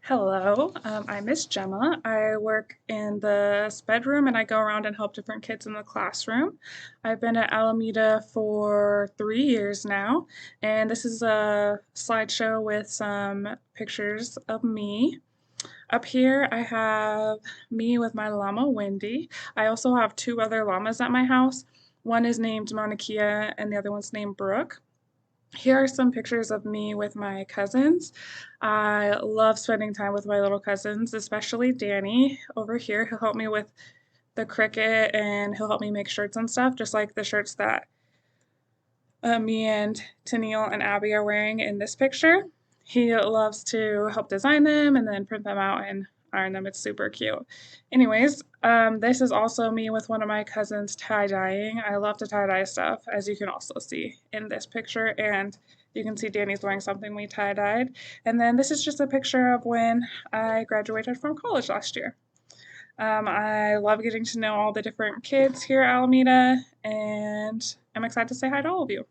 Hello, I'm Miss Gemma. I work in the SPED room and I go around and help different kids in the classroom. I've been at Alameda for 3 years now, and this is a slideshow with some pictures of me. Up here, I have me with my llama Wendy. I also have two other llamas at my house. One is named Mauna Kea and the other one's named Brooke. Here are some pictures of me with my cousins. I love spending time with my little cousins, especially Danny over here. He'll help me with the Cricut and he'll help me make shirts and stuff, just like the shirts that me and Tennille and Abby are wearing in this picture. He loves to help design them and then print them out and iron them. It's super cute. Anyways, this is also me with one of my cousins tie-dyeing. I love to tie-dye stuff, as you can also see in this picture. And you can see Danny's wearing something we tie-dyed. And then this is just a picture of when I graduated from college last year. I love getting to know all the different kids here at Alameda, and I'm excited to say hi to all of you.